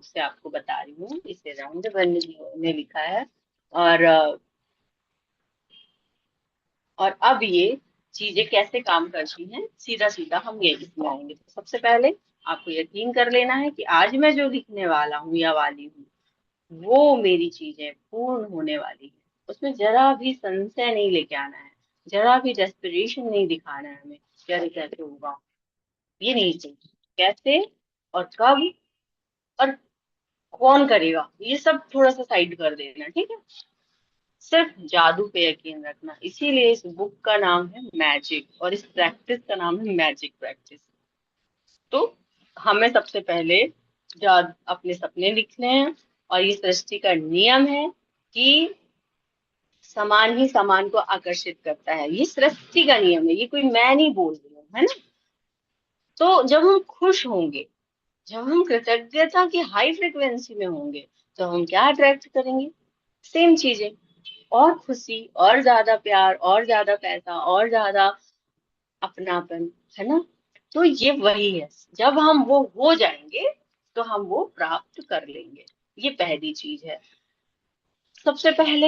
से आपको बता रही हूँ। इसे राउंड वन ने लिखा है। और अब ये चीजें कैसे काम करती हैं, सीधा सीधा हम ये इसमें आएंगे। तो सबसे पहले आपको यकीन कर लेना है कि आज मैं जो लिखने वाला हूँ या वाली हूँ, वो मेरी चीजें पूर्ण होने वाली है। उसमें जरा भी संशय नहीं लेके आना है, जरा भी डेस्परेशन नहीं दिखाना है हमें कि अरे कैसे होगा, ये नहीं चाहिए। कैसे और कब और कौन करेगा, ये सब थोड़ा सा साइड कर देना, ठीक है। सिर्फ जादू पे यकीन रखना। इसीलिए इस बुक का नाम है मैजिक और इस प्रैक्टिस का नाम है मैजिक प्रैक्टिस। तो हमें सबसे पहले अपने सपने लिखने हैं। और ये सृष्टि का नियम है कि समान ही समान को आकर्षित करता है। ये सृष्टि का नियम है, ये कोई मैं नहीं बोल रही हूँ, है ना। तो जब हम खुश होंगे, जब हम कृतज्ञता की हाई फ्रिक्वेंसी में होंगे, तो हम क्या अट्रैक्ट करेंगे? सेम चीजें। और खुशी, और ज्यादा प्यार, और ज्यादा पैसा, और ज्यादा अपनापन, है ना। तो ये वही है, जब हम वो हो जाएंगे तो हम वो प्राप्त कर लेंगे। ये पहली चीज है। सबसे पहले,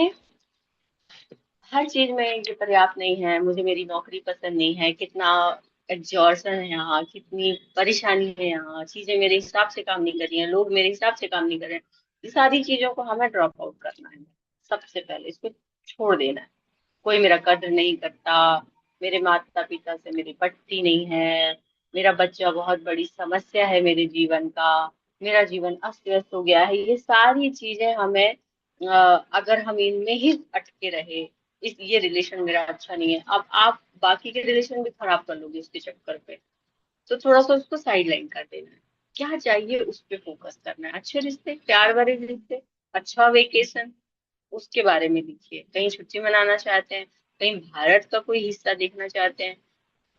हर चीज में ये पर्याप्त नहीं है, मुझे मेरी नौकरी पसंद नहीं है, कितना एग्जॉर्शन है यहाँ, कितनी परेशानी है यहाँ, चीजें मेरे हिसाब से काम नहीं कर रही हैं, लोग मेरे हिसाब से काम नहीं कर रहे हैं। ये सारी चीजों को हमें ड्रॉप आउट करना है। सबसे पहले इसको छोड़ देना है। कोई मेरा कदर नहीं करता, मेरे माता पिता से मेरी पटती नहीं है, मेरा बच्चा बहुत बड़ी समस्या है मेरे जीवन का, मेरा जीवन अस्त व्यस्त हो गया है, ये सारी चीजें हमें अगर हम इनमें ही अटके रहे, इस ये रिलेशन मेरा अच्छा नहीं है, अब आप बाकी के रिलेशन भी खराब कर लोगे इसके चक्कर पे। तो थोड़ा सा उसको साइड लाइन कर देना है। क्या चाहिए उस पे फोकस करना है। अच्छे रिश्ते, प्यार भरे रिश्ते, अच्छा वेकेशन, उसके बारे में लिखिए। कहीं छुट्टी मनाना चाहते हैं, कहीं भारत का कोई हिस्सा देखना चाहते हैं,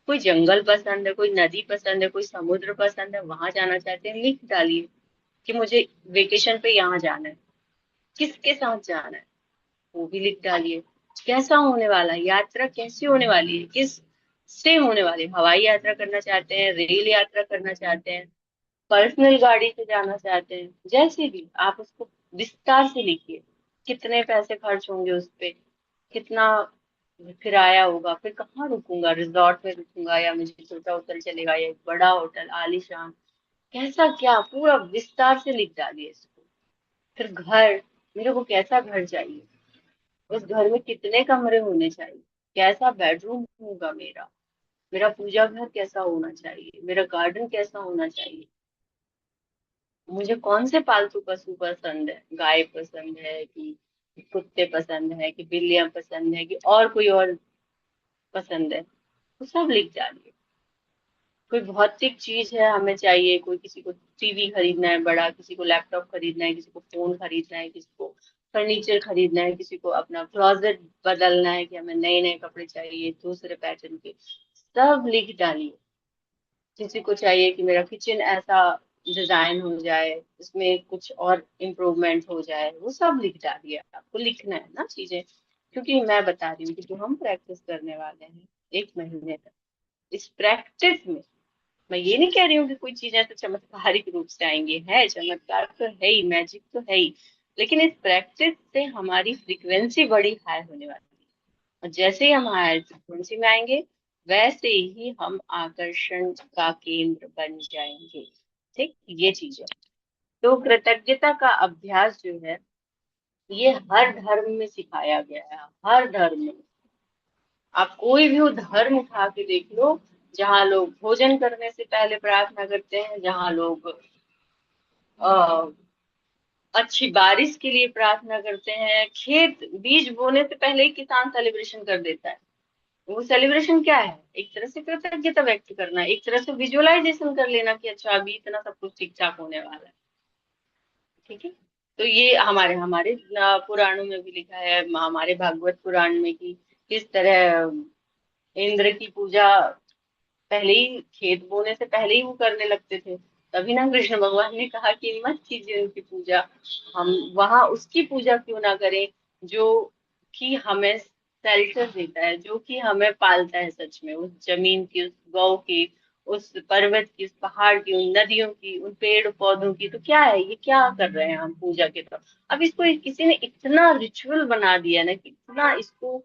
कोई जंगल पसंद है, कोई नदी पसंद है, कोई समुद्र पसंद है, वहां जाना चाहते हैं, लिख डालिए कि मुझे वेकेशन पे यहाँ जाना है। किसके साथ जाना है वो भी लिख डालिए। कैसा होने वाला है, यात्रा कैसी होने वाली है, किस से होने वाली है, हवाई यात्रा करना चाहते हैं, रेल यात्रा करना चाहते हैं, पर्सनल गाड़ी से जाना चाहते हैं, जैसे भी आप उसको विस्तार से लिखिए। कितने पैसे खर्च होंगे उस पे, कितना किराया होगा, फिर कहाँ रुकूंगा, रिजॉर्ट में रुकूंगा या मुझे छोटा होटल चलेगा या एक बड़ा होटल आलीशान, कैसा क्या, पूरा विस्तार से लिख डालिए इसको। फिर घर, मेरे को कैसा घर चाहिए, उस घर में कितने कमरे होने चाहिए, कैसा बेडरूम होगा मेरा, मेरा पूजा घर कैसा होना चाहिए, मेरा गार्डन कैसा होना चाहिए, मुझे कौन से पालतू पशु पसंद है, गाय पसंद है कि कुत्ते पसंद है कि बिल्लियां पसंद है कि और कोई और पसंद है, तो सब लिख डालिए। कोई भौतिक चीज है हमें चाहिए, कोई किसी को टीवी खरीदना है बड़ा, किसी को लैपटॉप खरीदना है, किसी को फोन खरीदना है, किसी को फर्नीचर खरीदना है, किसी को अपना क्लोजेट बदलना है कि हमें नए नए कपड़े चाहिए दूसरे पैटर्न के, सब लिख डालिए। किसी को चाहिए कि मेरा किचन ऐसा डिजाइन हो जाए, इसमें कुछ और इम्प्रूवमेंट हो जाए, वो सब लिख डालिए। आपको लिखना है ना चीजें, क्योंकि मैं बता रही हूँ कि जो हम प्रैक्टिस करने वाले हैं 1 महीने तक, इस प्रैक्टिस में मैं ये नहीं कह रही हूँ कि कोई चीजें तो चमत्कारिक रूप से आएंगी, है चमत्कार तो है ही, मैजिक तो है ही, लेकिन इस प्रैक्टिस से हमारी फ्रीक्वेंसी बड़ी हाई होने वाली है। और जैसे ही हम हायर फ्रीक्वेंसी में आएंगे, वैसे ही हम आकर्षण का केंद्र बन जाएंगे। ठीक, ये चीज है। तो कृतज्ञता का अभ्यास जो है, ये हर धर्म में सिखाया गया है, हर धर्म में। आप कोई भी धर्म उठा के देख लो, जहाँ लोग भोजन करने से पहले प्रार्थना करते हैं, जहाँ लोग अच्छी बारिश के लिए प्रार्थना करते हैं, खेत बीज बोने से पहले ही किसान सेलिब्रेशन कर देता है। वो सेलिब्रेशन क्या है? एक तरह से कृतज्ञता व्यक्त करना, एक तरह से विजुअलाइजेशन कर लेना कि अच्छा अभी इतना सब कुछ ठीक ठाक होने वाला है। ठीक है। तो ये हमारे हमारे पुराणों में भी लिखा है, हमारे भागवत पुराण में, कि किस तरह इंद्र की पूजा पहले ही, खेत बोने से पहले ही वो करने लगते थे। तभी ना कृष्ण भगवान ने कहा कि मत कीजिए उनकी पूजा, हम वहां उसकी पूजा क्यों ना करें जो कि हमें शेल्टर देता है, जो कि हमें पालता है सच में, उस जमीन की, उस गौ की, उस पर्वत की, उस पहाड़ की, उन नदियों की, उन पेड़ पौधों की, तो क्या है, ये क्या कर रहे हैं हम पूजा के तौर। अब इसको किसी ने इतना रिचुअल बना दिया ना, कि इतना इसको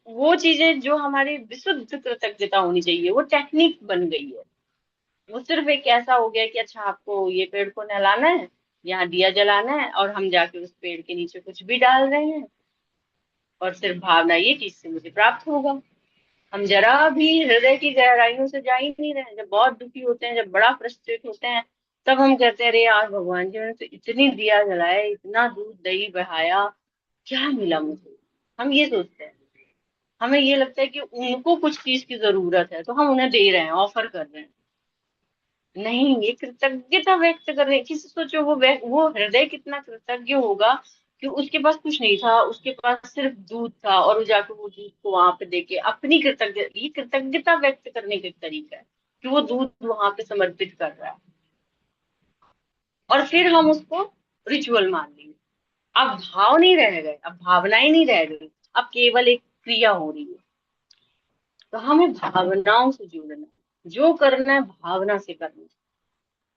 वो चीजें जो हमारी विशुद्ध कृतज्ञता होनी चाहिए, वो टेक्निक बन गई है। वो सिर्फ एक ऐसा हो गया कि अच्छा, आपको ये पेड़ को नहलाना है, यहाँ दिया जलाना है, और हम जाके उस पेड़ के नीचे कुछ भी डाल रहे हैं, और सिर्फ भावना ये कि इससे मुझे प्राप्त होगा। हम जरा भी हृदय की गहराइयों से जा ही नहीं रहे हैं। जब बहुत दुखी होते हैं, जब बड़ा फ्रस्ट्रेट होते हैं, तब हम कहते हैं, अरे यार भगवान जी ने तो इतनी दिया जलाया, इतना दूध दही बहाया, क्या मिला मुझे। हम ये सोचते हैं। हमें ये लगता है कि उनको कुछ चीज की जरूरत है, तो हम उन्हें दे रहे हैं, ऑफर कर रहे हैं। नहीं, ये कृतज्ञता व्यक्त करने की, सोचो वो हृदय कितना कृतज्ञ होगा कि उसके पास कुछ नहीं था, उसके पास सिर्फ दूध था, और वो जाकर वो दूध को वहां पे देके अपनी ये कृतज्ञता व्यक्त करने का एक तरीका है कि वो दूध वहां पे समर्पित कर रहा है। और फिर हम उसको रिचुअल मान लेंगे। अब भाव नहीं रह गए, अब भावनाएं नहीं रह गई, अब केवल एक क्रिया हो रही है। तो हमें भावनाओं से जुड़ना है, जो करना है भावना से करना है।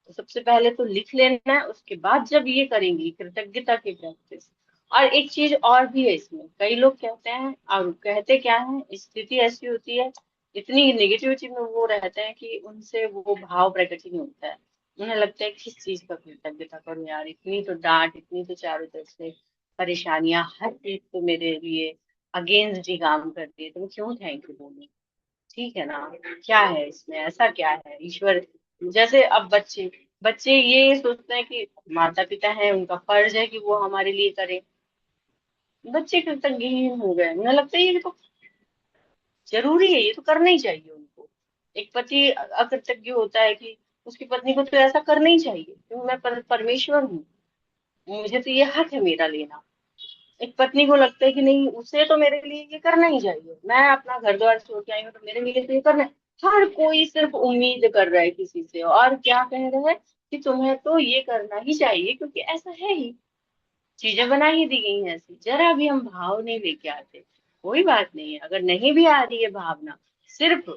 तो सबसे पहले तो लिख लेना है, उसके बाद जब ये करेंगी कृतज्ञता की प्रैक्टिस। और एक चीज और भी है इसमें, कई लोग कहते हैं, और कहते क्या है, स्थिति ऐसी होती है, इतनी नेगेटिविटी में वो रहते हैं कि उनसे वो भाव प्रकट ही नहीं होता है। उन्हें लगता है किस चीज का कृतज्ञता करूं यार, इतनी तो डांट, इतनी तो चारों तरफ से परेशानियां, हर चीज तो मेरे लिए अगेंस्ट ही काम करती है, तो मैं क्यों थैंक यू बोलूं। ठीक है ना, क्या है इसमें, ऐसा क्या है ईश्वर। जैसे अब बच्चे बच्चे ये सोचते हैं कि माता पिता है, उनका फर्ज है कि वो हमारे लिए करें। बच्चे कृतज्ञहीन हो गए, उन्हें लगता है ये तो जरूरी है, ये तो करना ही चाहिए उनको। एक पति अकृतज्ञ होता है कि उसकी पत्नी को तो ऐसा करना ही चाहिए, क्योंकि मैं परमेश्वर हूँ, मुझे तो ये हक है मेरा लेना। एक पत्नी को लगता है कि नहीं, उसे तो मेरे लिए ये करना ही चाहिए, मैं अपना घर द्वार छोड़ के आई हूँ, तो मेरे लिए तो ये करना है। हर कोई सिर्फ उम्मीद कर रहा है किसी से, और क्या कह रहा है कि तुम्हें तो ये करना ही चाहिए क्योंकि ऐसा है ही, चीजें बना ही दी गई हैं ऐसी। जरा भी हम भाव नहीं लेके आते। कोई बात नहीं है, अगर नहीं भी आ रही है भावना, सिर्फ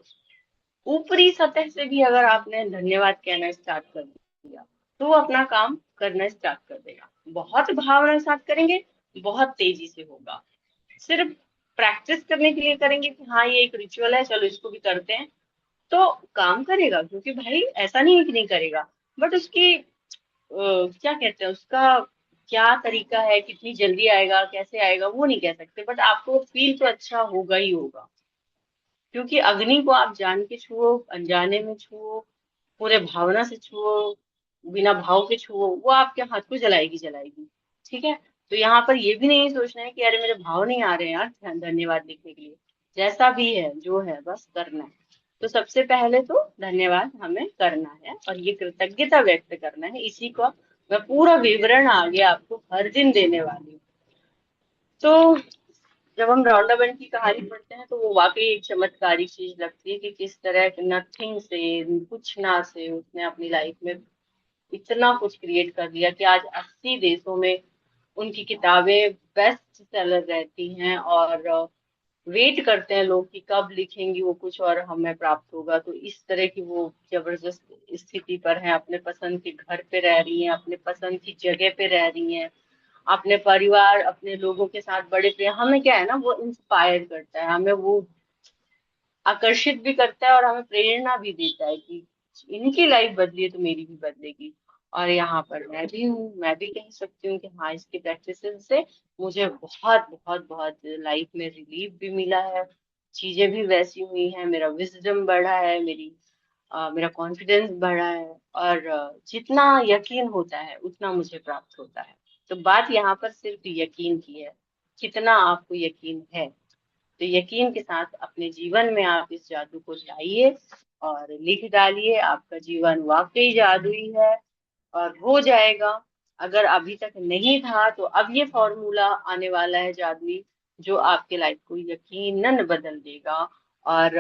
ऊपरी सतह से भी अगर आपने धन्यवाद कहना स्टार्ट कर दिया, तो वो अपना काम करना स्टार्ट कर देगा। बहुत भावना के साथ करेंगे, बहुत तेजी से होगा। सिर्फ प्रैक्टिस करने के लिए करेंगे कि हाँ ये एक रिचुअल है, चलो इसको भी करते हैं, तो काम करेगा, क्योंकि भाई ऐसा नहीं है कि नहीं करेगा। बट उसकी क्या कहते हैं, उसका क्या तरीका है, कितनी जल्दी आएगा, कैसे आएगा, वो नहीं कह सकते, बट आपको फील तो अच्छा होगा ही होगा। क्योंकि अग्नि को आप जान के छुओ, अनजाने में छुओ, पूरे भावना से छुओ, बिना भाव के छुओ, वो आपके हाथ को जलाएगी जलाएगी। ठीक है। तो यहाँ पर ये भी नहीं सोचना है कि अरे मेरे भाव नहीं आ रहे हैं यार धन्यवाद लिखने के लिए। जैसा भी है जो है बस करना है। तो सबसे पहले तो धन्यवाद हमें करना है, और ये कृतज्ञता व्यक्त करना है। इसी को मैं पूरा विवरण आगे आपको हर दिन देने वाली हूँ। तो जब हम रौंडाबन की कहानी पढ़ते हैं, तो वो वाकई एक चमत्कारिक चीज लगती है कि किस तरह नथिंग से, कुछ ना से उसने अपनी लाइफ में इतना कुछ क्रिएट कर दिया कि आज 80 देशों में उनकी किताबें बेस्ट सेलर रहती हैं। और वेट करते हैं लोग कि कब लिखेंगी वो कुछ और हमें प्राप्त होगा। तो इस तरह की वो जबरदस्त स्थिति पर है, अपने पसंद के घर पे रह रही हैं, अपने पसंद की जगह पे रह रही हैं, अपने परिवार, अपने लोगों के साथ बड़े प्रेम। हमें क्या है ना, वो इंस्पायर करता है, हमें वो आकर्षित भी करता है, और हमें प्रेरणा भी देता है कि इनकी लाइफ बदली है तो मेरी भी बदलेगी। और यहाँ पर मैं भी हूँ, मैं भी कह सकती हूँ कि हाँ, इसकी प्रैक्टिस से मुझे बहुत बहुत बहुत लाइफ में रिलीफ भी मिला है। चीजें भी वैसी हुई हैं, मेरा विजडम बढ़ा है, मेरा कॉन्फिडेंस बढ़ा है, और जितना यकीन होता है उतना मुझे प्राप्त होता है। तो बात यहाँ पर सिर्फ यकीन की है, कितना आपको यकीन है। तो यकीन के साथ अपने जीवन में आप इस जादू को लाइए और लिख डालिए। आपका जीवन वाकई जादुई है, और हो जाएगा। अगर अभी तक नहीं था, तो अब ये फॉर्मूला आने वाला है जादुई, जो आपके लाइफ को यकीनन बदल देगा। और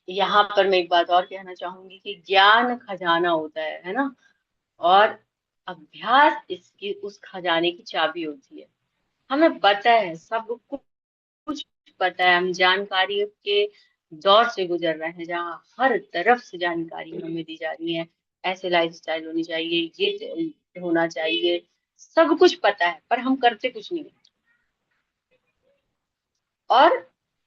यहाँ पर मैं एक बात और कहना चाहूंगी कि ज्ञान खजाना होता है ना, और अभ्यास इसकी उस खजाने की चाबी होती है। हमें पता है सब कुछ पता है, हम जानकारी के दौर से गुजर रहे हैं जहाँ हर तरफ से जानकारी हमें दी जा रही है। ऐसे लाइफस्टाइल होनी चाहिए, ये होना चाहिए, सब कुछ पता है पर हम करते कुछ नहीं। और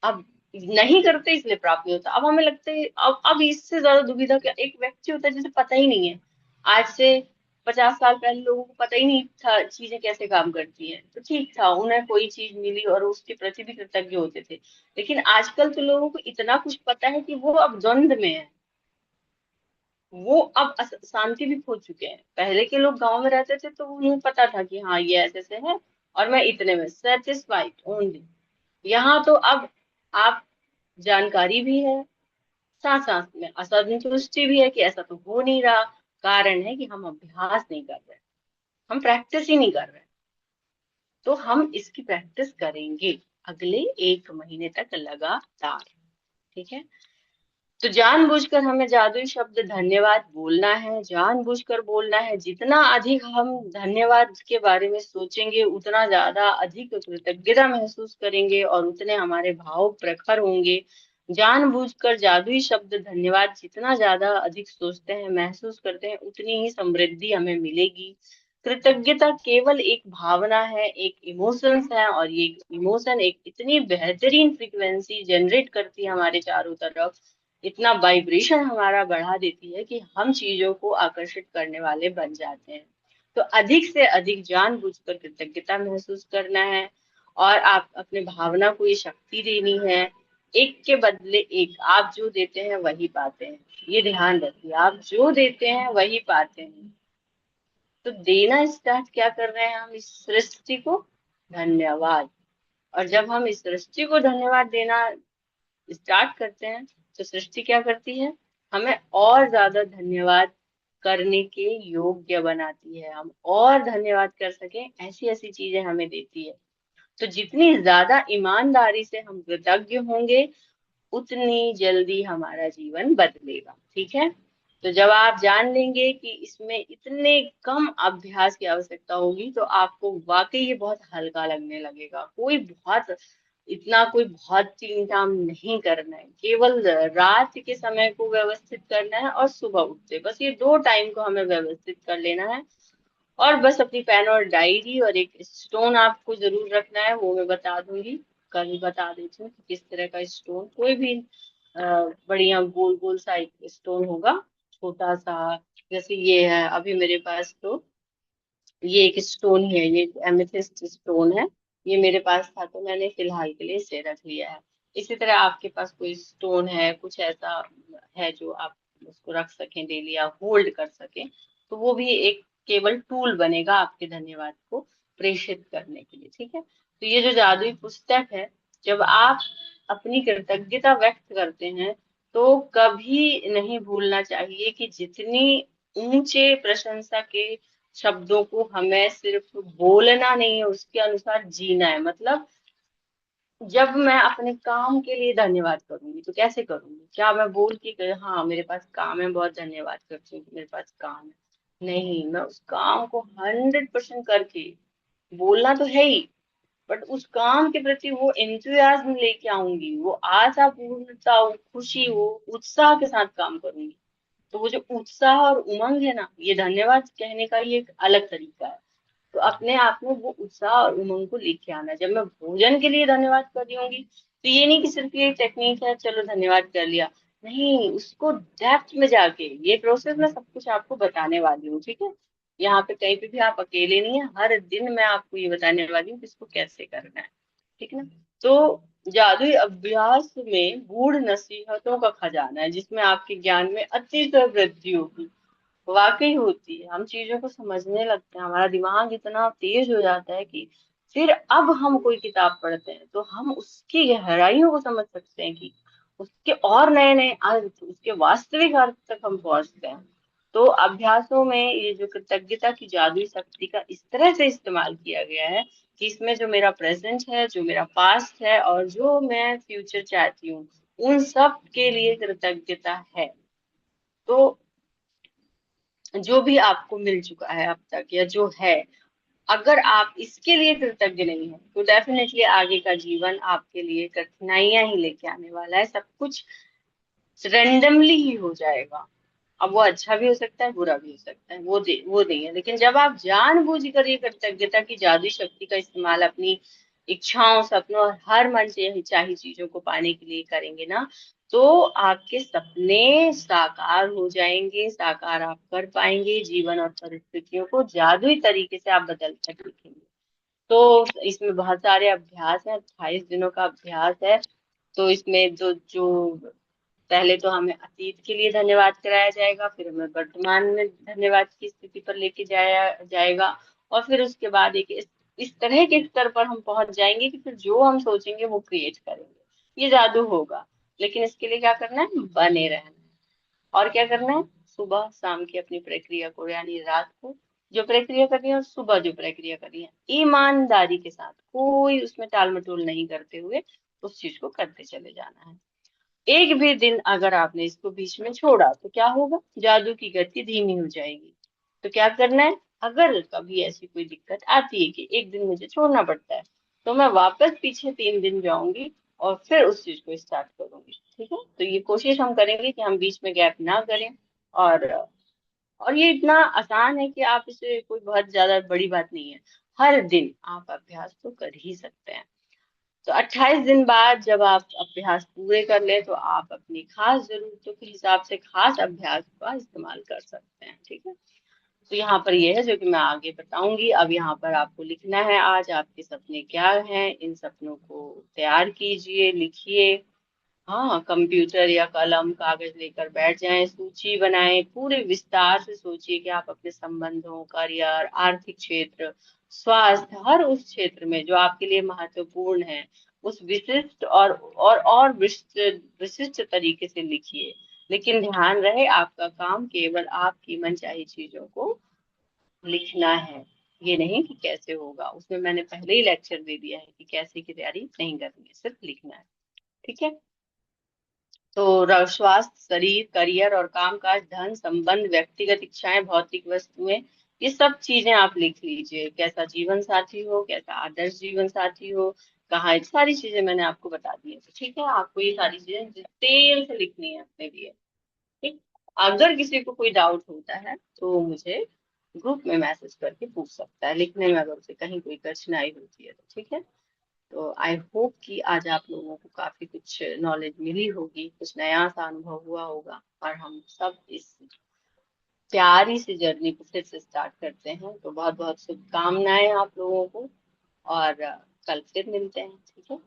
अब नहीं करते इसलिए प्राप्त नहीं होता। अब हमें लगता है अब इससे ज्यादा दुविधा क्या, एक व्यक्ति होता है जिसे पता ही नहीं है, आज से 50 साल पहले लोगों को पता ही नहीं था चीजें कैसे काम करती हैं, तो ठीक था, उन्हें कोई चीज मिली और उसके प्रति भी कृतज्ञ होते थे। लेकिन आजकल तो लोगों को इतना कुछ पता है कि वो अब द्वंद में है, वो अब शांति भी खो चुके हैं। पहले के लोग गांव में रहते थे तो उन्हें पता था कि हाँ ये ऐसे से है और मैं इतने में सेटिस्फाइड ओनली। यहाँ तो अब आप जानकारी भी है, साथ साथ में असंतुष्टि भी है कि ऐसा तो हो नहीं रहा। कारण है कि हम अभ्यास नहीं कर रहे, हम प्रैक्टिस ही नहीं कर रहे। तो हम इसकी प्रैक्टिस करेंगे अगले 1 महीने तक लगातार। ठीक है, तो जानबूझकर हमें जादुई शब्द धन्यवाद बोलना है, जानबूझकर बोलना है। जितना अधिक हम धन्यवाद के बारे में सोचेंगे उतना ज्यादा अधिक कृतज्ञता महसूस करेंगे और उतने हमारे भाव प्रखर होंगे। जानबूझकर जादुई शब्द धन्यवाद जितना ज्यादा अधिक सोचते हैं, महसूस करते हैं, उतनी ही समृद्धि हमें मिलेगी। कृतज्ञता केवल एक भावना है, एक इमोशंस है, और ये इमोशन एक इतनी बेहतरीन फ्रीक्वेंसी जनरेट करती है हमारे चारों तरफ, इतना वाइब्रेशन हमारा बढ़ा देती है कि हम चीजों को आकर्षित करने वाले बन जाते हैं। तो अधिक से अधिक जानबूझकर कृतज्ञता महसूस करना है, और आप अपने भावना को ये शक्ति देनी है। एक के बदले एक, आप जो देते हैं वही पाते हैं, ये ध्यान रखिए, आप जो देते हैं वही पाते हैं। तो देना स्टार्ट क्या कर रहे हैं हम इस सृष्टि को? धन्यवाद। और जब हम इस सृष्टि को धन्यवाद देना स्टार्ट करते हैं तो सृष्टि क्या करती है? हमें और ज्यादा धन्यवाद करने के योग्य बनाती है, हम और धन्यवाद कर सके ऐसी ऐसी चीजें हमें देती है। तो जितनी ज्यादा ईमानदारी से हम कृतज्ञ होंगे उतनी जल्दी हमारा जीवन बदलेगा। ठीक है, तो जब आप जान लेंगे कि इसमें इतने कम अभ्यास की आवश्यकता होगी तो आपको वाकई ये बहुत हल्का लगने लगेगा। कोई बहुत तीन काम नहीं करना है, केवल रात के समय को व्यवस्थित करना है और सुबह उठते, बस ये 2 टाइम को हमें व्यवस्थित कर लेना है। और बस अपनी पेन और डायरी और एक स्टोन आपको जरूर रखना है, वो मैं बता दूंगी, कल बता देती हूँ कि किस तरह का स्टोन। कोई भी बढ़िया गोल गोल सा एक स्टोन होगा, छोटा सा, जैसे ये है अभी मेरे पास, तो ये एक स्टोन ही है, ये एमेथिस्ट स्टोन है। ये मेरे पास था तो मैंने फिलहाल के लिए इसे रख लिया है। इसी तरह आपके पास कोई स्टोन है, कुछ ऐसा है जो आप उसको रख सकें डेली या होल्ड कर सकें, तो वो भी एक केवल टूल बनेगा आपके धन्यवाद को प्रेषित करने के लिए। ठीक है, तो ये जो जादुई पुस्तक है, जब आप अपनी कृतज्ञता व्यक्त करते हैं तो कभी नहीं भूलना चाहिए कि जितनी ऊंचे प्रशंसा के शब्दों को हमें सिर्फ बोलना नहीं है, उसके अनुसार जीना है। मतलब जब मैं अपने काम के लिए धन्यवाद करूंगी तो कैसे करूंगी? क्या मैं बोल के हाँ मेरे पास काम है, बहुत धन्यवाद करती हूँ कि मेरे पास काम है? नहीं, मैं उस काम को 100% करके, बोलना तो है ही, बट उस काम के प्रति वो एंथुसियाज्म लेके आऊंगी, वो आशा पूर्णता, वो खुशी, वो उत्साह के साथ काम करूंगी। तो वो जो उत्साह और उमंग है ना, ये धन्यवाद कहने का ये एक अलग तरीका है। तो अपने आप में वो उत्साह और उमंग को लेके आना। जब मैं भोजन के लिए धन्यवाद कर रही होंगी तो ये नहीं कि सिर्फ ये टेक्निक है चलो धन्यवाद कर लिया, नहीं, उसको डेप्थ में जाके ये प्रोसेस मैं सब कुछ आपको बताने वाली हूँ। ठीक है, यहाँ पे कहीं पे भी आप अकेले नहीं है, हर दिन मैं आपको ये बताने वाली हूँ कि इसको कैसे करना है। ठीक है ना? तो जादुई अभ्यास में गूढ़ नसीहतों का खजाना है जिसमें आपके ज्ञान में अतिशय वृद्धि होगी। वाकई होती है, हम चीजों को समझने लगते हैं, हमारा दिमाग इतना तेज हो जाता है कि फिर अब हम कोई किताब पढ़ते हैं तो हम उसकी गहराइयों को समझ सकते हैं, कि उसके और नए नए अर्थ, उसके वास्तविक अर्थ तक हम पहुंचते हैं। तो अभ्यासों में ये जो कृतज्ञता की जादुई शक्ति का इस तरह से इस्तेमाल किया गया है कि इसमें जो मेरा प्रेजेंट है, जो मेरा पास्ट है और जो मैं फ्यूचर चाहती हूँ, उन सब के लिए कृतज्ञता है। तो जो भी आपको मिल चुका है अब तक या जो है, अगर आप इसके लिए कृतज्ञ नहीं हैं तो डेफिनेटली आगे का जीवन आपके लिए कठिनाइयां ही लेके आने वाला है। सब कुछ रेंडमली ही हो जाएगा। अब वो अच्छा भी हो सकता है, बुरा भी हो सकता है, वो नहीं है। लेकिन जब आप जानबूझकर ये कृतज्ञता की जादुई शक्ति का इस्तेमाल अपनी इच्छाओं, सपनों और हर मन से चाही चीजों को पाने के लिए करेंगे ना, तो आपके सपने साकार हो जाएंगे, साकार आप कर पाएंगे। जीवन और परिस्थितियों को जादुई तरीके से आप बदल कर देखेंगे। तो इसमें बहुत सारे अभ्यास है, 28 दिनों का अभ्यास है। तो इसमें जो जो पहले तो हमें अतीत के लिए धन्यवाद कराया जाएगा, फिर हमें वर्तमान में धन्यवाद की स्थिति पर लेके जाया जाएगा, और फिर उसके बाद इस तरह के स्तर पर हम पहुंच जाएंगे कि फिर जो हम सोचेंगे वो क्रिएट करेंगे। ये जादू होगा। लेकिन इसके लिए क्या करना है? बने रहना है। और क्या करना है? सुबह शाम की अपनी प्रक्रिया को, यानी रात को जो प्रक्रिया करनी है और सुबह जो प्रक्रिया करनी है, ईमानदारी के साथ, कोई उसमें टाल मटोल नहीं करते हुए उस चीज को करते चले जाना है। एक भी दिन अगर आपने इसको बीच में छोड़ा तो क्या होगा? जादू की गति धीमी हो जाएगी। तो क्या करना है? अगर कभी ऐसी कोई दिक्कत आती है कि एक दिन मुझे छोड़ना पड़ता है, तो मैं वापस पीछे 3 दिन जाऊंगी और फिर उस चीज को स्टार्ट करूंगी। ठीक है? तो ये कोशिश हम करेंगे कि हम बीच में गैप ना करें। और और ये इतना आसान है कि आप इसे, कोई बहुत ज्यादा बड़ी बात नहीं है। हर दिन आप अभ्यास तो कर ही सकते हैं। तो 28 दिन बाद जब आप अभ्यास पूरे कर ले, तो आप अपनी खास जरूरतों के हिसाब से खास अभ्यास का इस्तेमाल कर सकते हैं। ठीक है? तो यहाँ पर ये है जो कि मैं आगे बताऊंगी। अब यहाँ पर आपको लिखना है आज आपके सपने क्या हैं। इन सपनों को तैयार कीजिए, लिखिए। हाँ, कंप्यूटर या कलम कागज लेकर बैठ जाएं, सूची बनाएं, पूरे विस्तार से सोचिए कि आप अपने संबंधों, करियर, आर्थिक क्षेत्र, स्वास्थ्य, हर उस क्षेत्र में जो आपके लिए महत्वपूर्ण है, उस विशिष्ट और विशिष्ट तरीके से लिखिए। लेकिन ध्यान रहे, आपका काम केवल आपकी मनचाही चीजों को लिखना है। ये नहीं कि कैसे होगा, उसमें मैंने पहले ही लेक्चर दे दिया है कि कैसे की तैयारी नहीं करनी है, सिर्फ लिखना है। ठीक है? तो स्वास्थ्य, शरीर, करियर और कामकाज, धन, संबंध, व्यक्तिगत इच्छाएं, भौतिक वस्तुएं, ये सब चीजें आप लिख लीजिए। कैसा जीवन साथी हो, कैसा आदर्श जीवन साथी हो, कहाँ, सारी चीजें मैंने आपको बता दी है। तो ठीक है, आपको ये सारी चीजें डिटेल से लिखनी है अपने लिए। ठीक? अगर किसी को कोई डाउट होता है तो मुझे ग्रुप में मैसेज करके पूछ सकता है, लिखने में अगर उसे कहीं कोई कठिनाई होती है तो। ठीक है? तो आई होप कि आज आप लोगों को काफी कुछ नॉलेज मिली होगी, कुछ नया सा अनुभव हुआ होगा, और हम सब इस प्यारी सी जर्नी को फिर से स्टार्ट करते हैं। तो बहुत बहुत शुभकामनाएं आप लोगों को, और कल फिर मिलते हैं। ठीक है?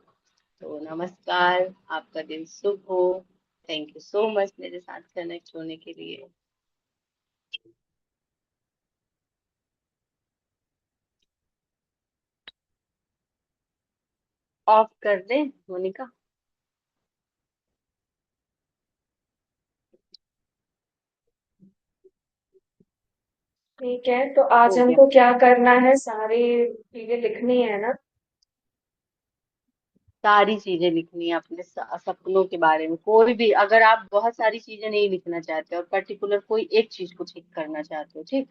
तो नमस्कार, आपका दिन शुभ हो। थैंक यू सो मच मेरे साथ कनेक्ट होने के लिए। ऑफ कर दें मोनिका? ठीक है, तो आज हो गया। हमको क्या करना है? सारी चीजें लिखनी है ना? सारी चीजें लिखनी है अपने सपनों के बारे में। कोई भी, अगर आप बहुत सारी चीजें नहीं लिखना चाहते और पर्टिकुलर कोई एक चीज को ठीक करना चाहते हो, ठीक,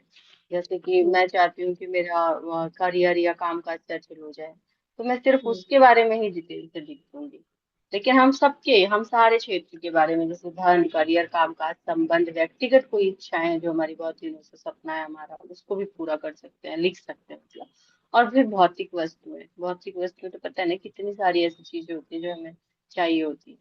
जैसे कि हम्म। मैं चाहती हूँ कि मेरा करियर या काम काज सेटल हो जाए, तो मैं सिर्फ हम्म। उसके बारे में ही डिटेल से लिख दूंगी। लेकिन हम सारे क्षेत्र के बारे में, जैसे धन, करियर, काम काज, संबंध, व्यक्तिगत कोई इच्छाएं हैं जो हमारी बहुत दिनों से सपना है हमारा, उसको भी पूरा कर सकते हैं, लिख सकते हैं मतलब। और फिर भौतिक वस्तुएं तो पता है ना, कितनी सारी ऐसी चीजें होती है जो हमें चाहिए होती है।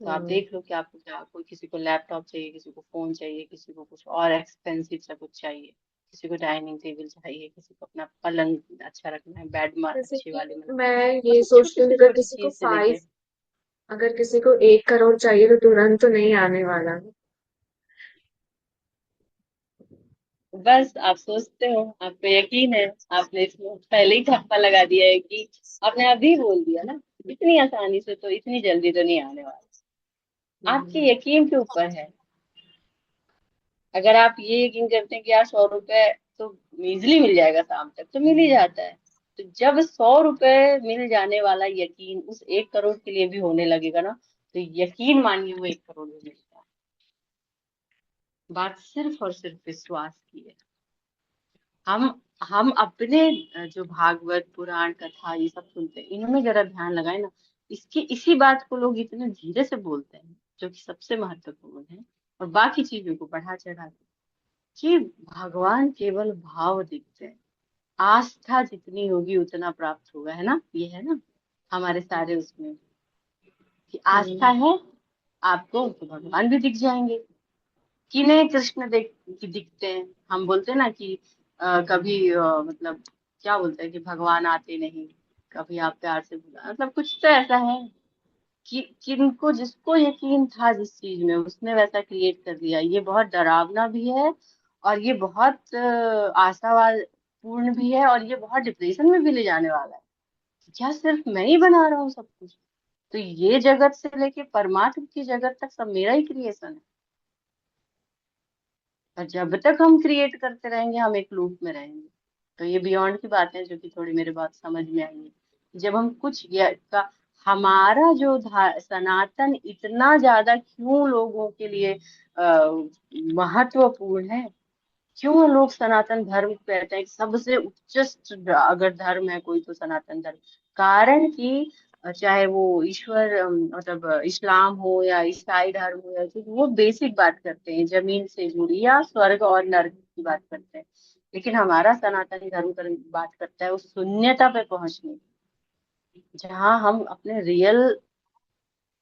तो आप हम्म। देख लो कि आपको क्या, कोई किसी को लैपटॉप चाहिए, किसी को फोन चाहिए, किसी को कुछ और एक्सपेंसिव सा कुछ चाहिए, किसी को डाइनिंग टेबल चाहिए, किसी को अपना पलंग अच्छा रखना है, बेड जैसे अच्छी वाली, कि मतलब मैं ये मतलब सोचती छोटी हूँ कि से अगर छोटी किसी को चीज से फाइव लेके। अगर किसी को 1 करोड़ चाहिए तो तुरंत तो नहीं आने वाला। बस आप सोचते हो, आपको यकीन है, आपने इसमें पहले ही ठप्पा लगा दिया है कि आपने अभी बोल दिया ना, इतनी आसानी से तो, इतनी जल्दी तो नहीं आने वाला। आपके हम्म। यकीन के ऊपर है। अगर आप ये यकीन करते हैं कि यार 100 रुपए तो इजिली मिल जाएगा शाम तक, तो मिल ही जाता है। तो जब 100 रुपए मिल जाने वाला यकीन उस 1 करोड़ के लिए भी होने लगेगा ना, तो यकीन मानिए वो 1 करोड़ भी मिलता है। बात सिर्फ और सिर्फ विश्वास की है। हम हम अपने जो भागवत पुराण कथा ये सब सुनते हैं, इनमें जरा ध्यान लगाए ना। इसकी इसी बात को लोग इतने धीरे से बोलते हैं, जो कि सबसे महत्वपूर्ण है, और बाकी चीजों को बढ़ा चढ़ा के, कि भगवान केवल भाव दिखते हैं। आस्था जितनी होगी उतना प्राप्त होगा, है ना, ये है ना हमारे सारे उसमें, कि आस्था हम्म। है आपको तो भगवान भी दिख जाएंगे। किन्हें कृष्ण दिखते हैं, हम बोलते हैं ना कि कभी मतलब क्या बोलते हैं कि भगवान आते नहीं, कभी आप प्यार से बुला, मतलब कुछ तो ऐसा है कि किनको जिसको यकीन था जिस चीज में, उसने वैसा क्रिएट कर दिया। ये बहुत डरावना भी है, और ये बहुत आशावाद पूर्ण भी है, और ये बहुत डिप्रेशन में भी ले जाने वाला है। क्या सिर्फ मैं ही बना रहा हूँ सब कुछ? तो ये जगत से लेके परमात्म की जगत तक सब मेरा ही क्रिएशन है। और जब तक हम क्रिएट करते रहेंगे हम एक लूप में रहेंगे। तो ये बियॉन्ड की बात है, जो कि थोड़ी मेरे बात समझ में आई है। जब हम कुछ का हमारा जो सनातन इतना ज्यादा क्यों लोगों के लिए महत्वपूर्ण है, क्यों लोग सनातन धर्म को कहते हैं कि सबसे उच्चस्त अगर धर्म है कोई तो सनातन धर्म। कारण कि चाहे वो ईश्वर मतलब इस्लाम हो या ईसाई धर्म हो, या कुछ, वो बेसिक बात करते हैं, जमीन से जुड़ी या स्वर्ग और नर्क की बात करते हैं। लेकिन हमारा सनातन धर्म बात करता है उस शून्यता पे पहुंचने की, जहाँ हम अपने रियल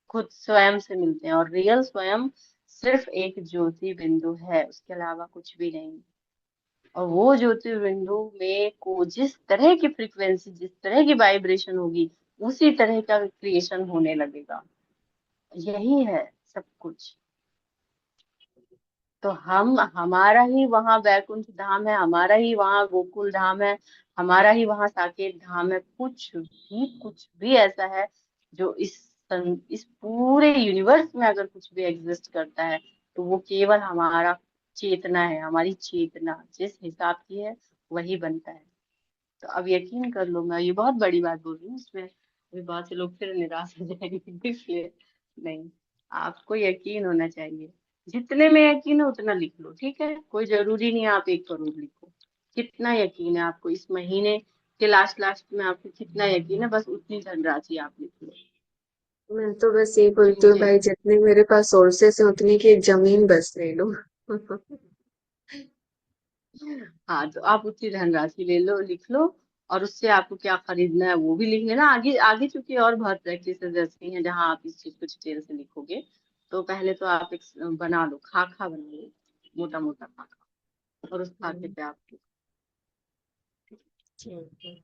खुद स्वयं से मिलते हैं, और रियल स्वयं सिर्फ एक ज्योति बिंदु है, उसके अलावा कुछ भी नहीं। और वो ज्योतिर्बिंदु में को जिस तरह की फ्रीक्वेंसी, जिस तरह की वाइब्रेशन होगी, उसी तरह का क्रिएशन होने लगेगा। यही है सब कुछ। तो हम हमारा ही वहाँ वैकुंठ धाम है, हमारा ही वहाँ गोकुल धाम है, हमारा ही वहाँ साकेत धाम है। कुछ भी ऐसा है जो इस पूरे यूनिवर्स में अगर कुछ भी एग्जिस्ट करता है, तो वो केवल हमारा चेतना है। हमारी चेतना जिस हिसाब की है वही बनता है। तो अब यकीन कर लो, मैं ये बहुत बड़ी बात बोल रही हूँ इसमें, अभी बहुत से लोग फिर निराश हो जाएंगे इसलिए नहीं, आपको यकीन होना चाहिए। जितने में यकीन है उतना लिख लो, ठीक है, कोई जरूरी नहीं है आप 1 करोड़ लिखो। कितना यकीन है आपको इस महीने के लास्ट लास्ट में, आपको कितना यकीन है, बस उतनी धनराशि आप लिख लो। मैं तो बस ये कि बोलती हूँ मुझे भाई, जितने मेरे पास सोर्सेस है उतनी की एक जमीन बस ले लो। हाँ, तो आप उतनी धनराशि ले लो, लिख लो, और उससे आपको क्या खरीदना है वो भी लिख लेना। आगे आगे चूंकि और बहुत प्रैक्टिस ऐसी हैं जहाँ आप इस चीज को डिटेल से लिखोगे। तो पहले तो आप एक बना लो, खाका बना लो, मोटा मोटा खाका, और उस खाके हम्म, पे आप ठीक है।